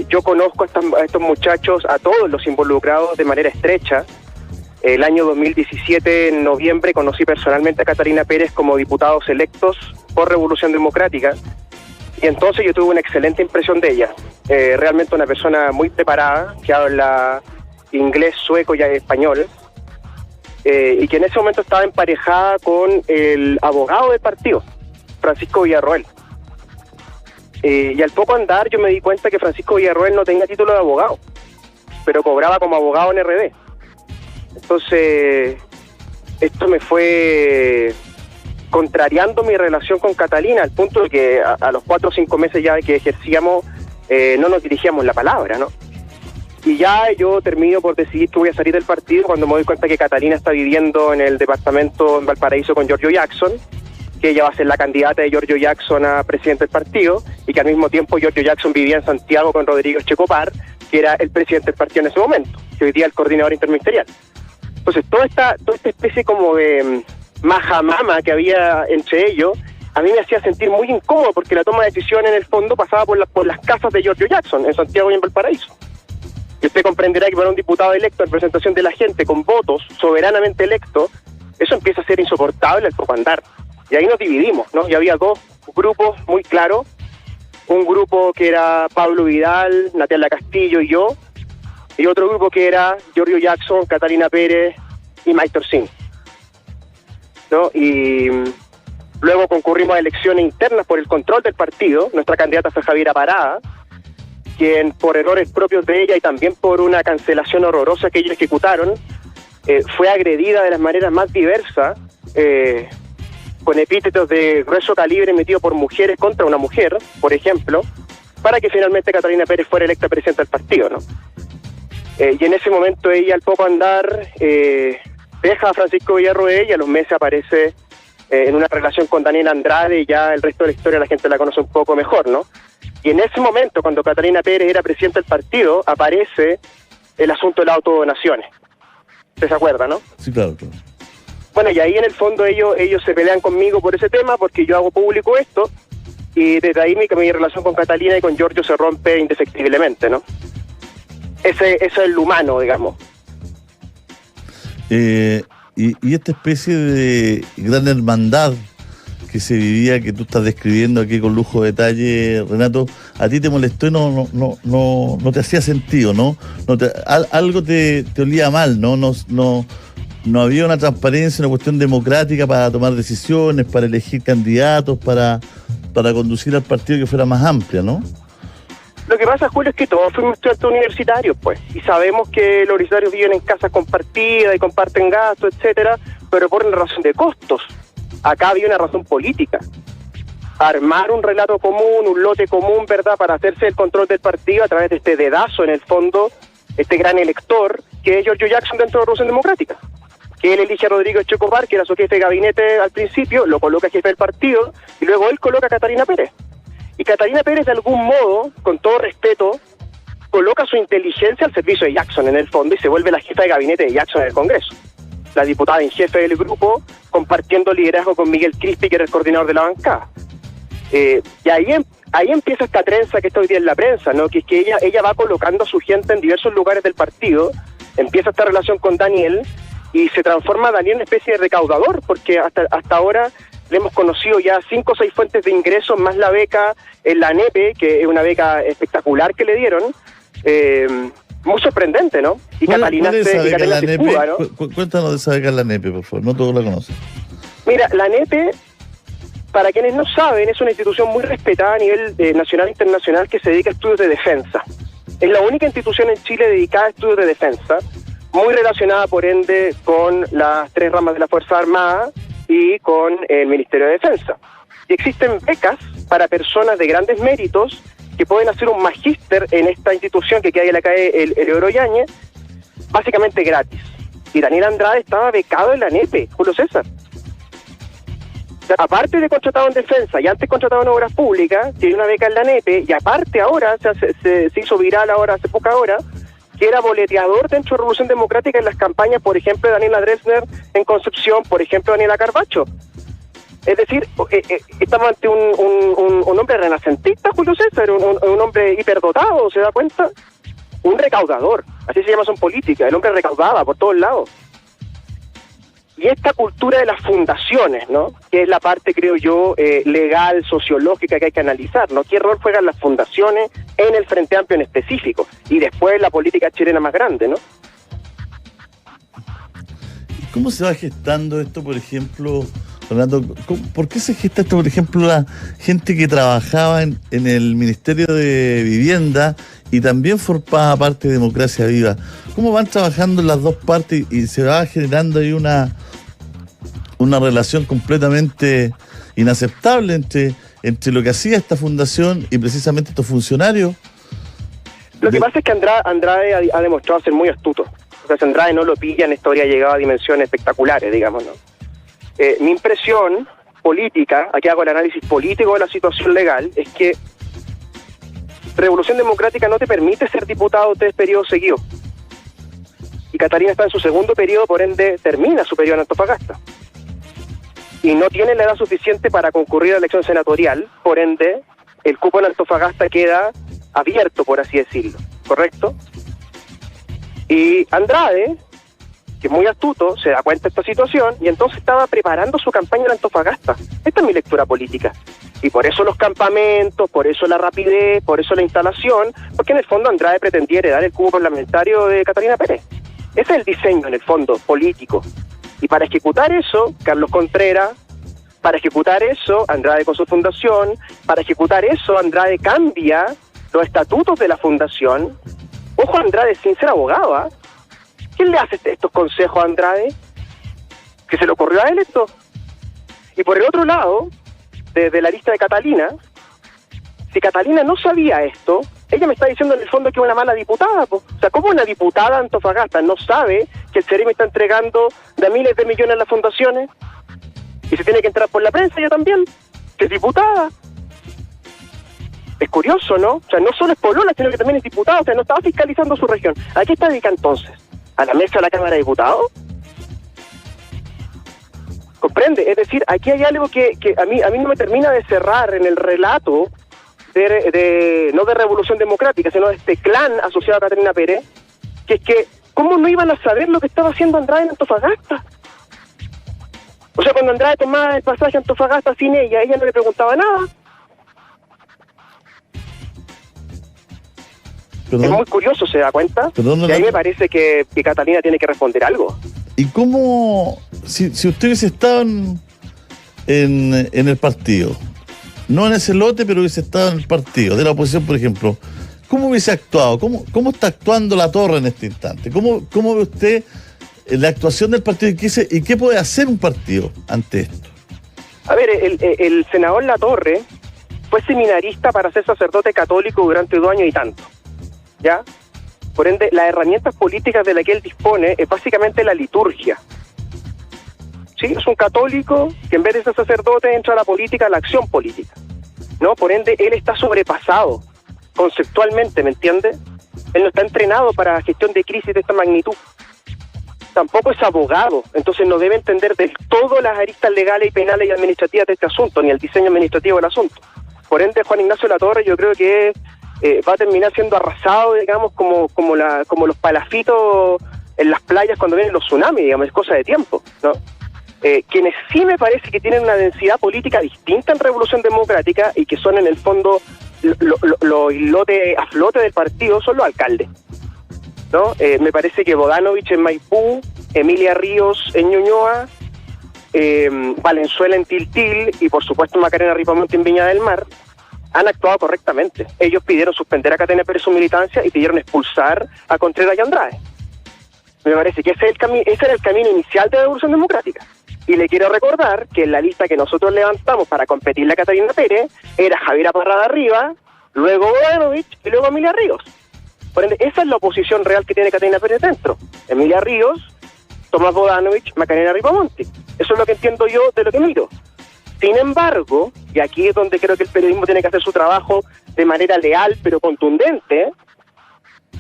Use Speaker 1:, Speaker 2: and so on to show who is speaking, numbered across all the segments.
Speaker 1: yo conozco a estos muchachos, a todos los involucrados de manera estrecha. El año 2017, en noviembre, conocí personalmente a Catalina Pérez como diputados electos por Revolución Democrática, y entonces yo tuve una excelente impresión de ella. Realmente una persona muy preparada, que habla inglés, sueco y español, y que en ese momento estaba emparejada con el abogado del partido, Francisco Villarroel. Y al poco andar yo me di cuenta que Francisco Villarroel no tenía título de abogado, pero cobraba como abogado en RD. Entonces, esto me fue contrariando mi relación con Catalina, al punto de que a los 4 o 5 meses ya de que ejercíamos, no nos dirigíamos la palabra, ¿no? Y ya yo termino por decidir que voy a salir del partido cuando me doy cuenta que Catalina está viviendo en el departamento en Valparaíso con Giorgio Jackson, que ella va a ser la candidata de Giorgio Jackson a presidente del partido, y que al mismo tiempo Giorgio Jackson vivía en Santiago con Rodrigo Checopar, que era el presidente del partido en ese momento, que hoy día es el coordinador interministerial. Entonces, toda esta especie como de majamama que había entre ellos, a mí me hacía sentir muy incómodo, porque la toma de decisión en el fondo pasaba por las casas de Giorgio Jackson, en Santiago y en Valparaíso. Y usted comprenderá que para un diputado electo en representación de la gente, con votos soberanamente electos, eso empieza a ser insoportable al poco andar. Y ahí nos dividimos, ¿no? Y había dos grupos muy claros. Un grupo que era Pablo Vidal, Natalia Castillo y yo, y otro grupo que era Giorgio Jackson, Catalina Pérez y Mike Torsini, ¿no? Y luego concurrimos a elecciones internas por el control del partido. Nuestra candidata fue Javiera Parada, quien por errores propios de ella y también por una cancelación horrorosa que ellos ejecutaron, fue agredida de las maneras más diversas, con epítetos de grueso calibre emitidos por mujeres contra una mujer, por ejemplo, para que finalmente Catalina Pérez fuera electa presidenta del partido, ¿no? Y en ese momento ella, al poco andar, deja a Francisco Villarroel y a los meses aparece en una relación con Daniel Andrade, y ya el resto de la historia la gente la conoce un poco mejor, ¿no? Y en ese momento, cuando Catalina Pérez era presidenta del partido, aparece el asunto de las autodonaciones. ¿Usted se acuerda, no?
Speaker 2: Sí, claro.
Speaker 1: Bueno, y ahí en el fondo ellos se pelean conmigo por ese tema, porque yo hago público esto, y desde ahí mi relación con Catalina y con Giorgio se rompe indefectiblemente, ¿no? Eso es lo humano, digamos.
Speaker 2: Y esta especie de gran hermandad que se vivía, que tú estás describiendo aquí con lujo de detalle, Renato, ¿a ti te molestó y no te hacía sentido, no? Algo te olía mal, ¿no? No había una transparencia, una cuestión democrática para tomar decisiones, para elegir candidatos, para conducir al partido que fuera más amplia, ¿no?
Speaker 1: Lo que pasa, Julio, es que todos fuimos estudiantes universitarios, pues, y sabemos que los universitarios viven en casas compartidas y comparten gastos, etcétera, pero por una razón de costos. Acá había una razón política. Armar un relato común, un lote común, ¿verdad?, para hacerse el control del partido a través de este dedazo, en el fondo, este gran elector, que es Giorgio Jackson dentro de Revolución Democrática. Que él elige a Rodrigo Checopar, que era su jefe de gabinete al principio, lo coloca jefe del partido, y luego él coloca a Catalina Pérez. Y Catalina Pérez, de algún modo, con todo respeto, coloca su inteligencia al servicio de Jackson, en el fondo, y se vuelve la jefa de gabinete de Jackson en el Congreso. La diputada en jefe del grupo, compartiendo liderazgo con Miguel Crispi, que era el coordinador de la bancada. Y ahí empieza esta trenza que está hoy día en la prensa, ¿no? Que es que ella va colocando a su gente en diversos lugares del partido, empieza esta relación con Daniel, y se transforma Daniel en una especie de recaudador, porque hasta ahora le hemos conocido ya 5 o 6 fuentes de ingresos, más la beca en la NEPE, que es una beca espectacular que le dieron, muy sorprendente, ¿no? Y Catalina se escuda, ¿no?
Speaker 2: Cuéntanos de esa beca en la NEPE, por favor, no todos la conocen.
Speaker 1: Mira, la NEPE, para quienes no saben, es una institución muy respetada a nivel nacional e internacional que se dedica a estudios de defensa. Es la única institución en Chile dedicada a estudios de defensa, muy relacionada, por ende, con las 3 ramas de la Fuerza Armada y con el Ministerio de Defensa. Y existen becas para personas de grandes méritos que pueden hacer un magíster en esta institución que queda en la calle el Oro Yáñez, básicamente gratis. Y Daniel Andrade estaba becado en la NEPE, Julio César. O sea, aparte de contratado en defensa y antes contratado en obras públicas, tiene una beca en la NEPE, y aparte ahora, se hizo viral ahora, hace poca hora, que era boleteador dentro de Revolución Democrática en las campañas, por ejemplo, de Daniela Dresner en Concepción, por ejemplo, Daniela Carvacho. Es decir, estamos ante un hombre renacentista, Julio César, un hombre hiperdotado, ¿se da cuenta? Un recaudador, así se llama eso en política, el hombre recaudaba por todos lados. Y esta cultura de las fundaciones, ¿no? Que es la parte, creo yo, legal, sociológica que hay que analizar, ¿no? ¿Qué rol juegan las fundaciones en el Frente Amplio en específico? Y después la política chilena más grande, ¿no?
Speaker 2: ¿Cómo se va gestando esto, por ejemplo, Fernando? ¿Por qué se gesta esto, por ejemplo, la gente que trabajaba en el Ministerio de Vivienda y también formaba parte de Democracia Viva? ¿Cómo van trabajando las dos partes y se va generando ahí una relación completamente inaceptable entre lo que hacía esta fundación y precisamente estos funcionarios?
Speaker 1: Lo que pasa es que Andrade ha demostrado ser muy astuto. O sea, si Andrade no lo pillan, esto habría llegado a dimensiones espectaculares, digamos, ¿no? Mi impresión política, aquí hago el análisis político de la situación legal, es que Revolución Democrática no te permite ser diputado 3 periodos seguidos. Y Catalina está en su segundo periodo, por ende termina su periodo en Antofagasta. Y no tiene la edad suficiente para concurrir a la elección senatorial, por ende el cupo en Antofagasta queda abierto, por así decirlo, ¿correcto? Y Andrade, que es muy astuto, se da cuenta de esta situación y entonces estaba preparando su campaña en Antofagasta. Esta es mi lectura política. Y por eso los campamentos, por eso la rapidez, por eso la instalación, porque en el fondo Andrade pretendía heredar el cupo parlamentario de Catalina Pérez. Ese es el diseño, en el fondo, político. Y para ejecutar eso, Carlos Contreras, para ejecutar eso, Andrade con su fundación, para ejecutar eso, Andrade cambia los estatutos de la fundación. Ojo, Andrade sin ser abogado, ¿ah? ¿Quién le hace estos consejos a Andrade? ¿Que se le ocurrió a él esto? Y por el otro lado, desde la lista de Catalina, si Catalina no sabía esto, ella me está diciendo en el fondo que es una mala diputada, po. O sea, ¿cómo una diputada de Antofagasta no sabe que el CEREMI está entregando de miles de millones a las fundaciones? Y se tiene que entrar por la prensa ella también, que es diputada. Es curioso, ¿no? O sea, no solo es polola, sino que también es diputada, o sea, no estaba fiscalizando su región. ¿A qué está dedicada entonces? ¿A la mesa de la Cámara de Diputados? ¿Comprende? Es decir, aquí hay algo que a mí no me termina de cerrar en el relato no de Revolución Democrática, sino de este clan asociado a Catalina Pérez, que es que, ¿cómo no iban a saber lo que estaba haciendo Andrade en Antofagasta? O sea, cuando Andrade tomaba el pasaje a Antofagasta sin ella no le preguntaba nada.
Speaker 2: Perdón.
Speaker 1: Es muy curioso, ¿se da cuenta?
Speaker 2: Perdón,
Speaker 1: y ahí me parece que Catalina tiene que responder algo.
Speaker 2: ¿Y cómo, si usted hubiese estado en el partido, no en ese lote, pero hubiese estado en el partido de la oposición, por ejemplo, cómo hubiese actuado? ¿Cómo está actuando La Torre en este instante? ¿Cómo ve usted la actuación del partido y qué puede hacer un partido ante esto?
Speaker 1: A ver, el senador La Torre fue seminarista para ser sacerdote católico durante 2 años y tanto, ¿ya? Por ende, las herramientas políticas de las que él dispone es básicamente la liturgia. Sí, es un católico que en vez de ser sacerdote entra a la política, a la acción política, ¿no? Por ende, él está sobrepasado conceptualmente, ¿me entiende? Él no está entrenado para gestión de crisis de esta magnitud. Tampoco es abogado, entonces no debe entender del todo las aristas legales y penales y administrativas de este asunto, ni el diseño administrativo del asunto. Por ende, Juan Ignacio Latorre yo creo que va a terminar siendo arrasado, digamos, como los palafitos en las playas cuando vienen los tsunamis, digamos, es cosa de tiempo, ¿no? Quienes sí me parece que tienen una densidad política distinta en Revolución Democrática y que son en el fondo los islotes a flote del partido son los alcaldes, ¿no? Me parece que Bodanovich en Maipú, Emilia Ríos en Ñuñoa, Valenzuela en Tiltil y por supuesto Macarena Ripamonte en Viña del Mar han actuado correctamente. Ellos pidieron suspender a Catalina Pérez su militancia y pidieron expulsar a Contreras y Andrade. Me parece que ese era el camino inicial de la Revolución Democrática. Y le quiero recordar que en la lista que nosotros levantamos para competirle a Catalina Pérez era Javiera Parrada arriba, luego Bodanovich y luego Emilia Ríos. Por ende, esa es la oposición real que tiene Catalina Pérez dentro. Emilia Ríos, Tomás Bodanovich, Macarena Ripamonte. Eso es lo que entiendo yo de lo que miro. Sin embargo, y aquí es donde creo que el periodismo tiene que hacer su trabajo de manera leal pero contundente,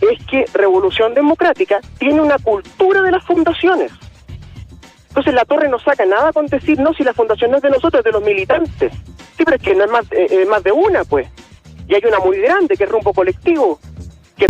Speaker 1: es que Revolución Democrática tiene una cultura de las fundaciones. Entonces la torre no saca nada con decir, no, si la fundación no es de nosotros, es de los militantes. Sí, pero es que no es más de una, pues. Y hay una muy grande, que es Rumbo Colectivo, que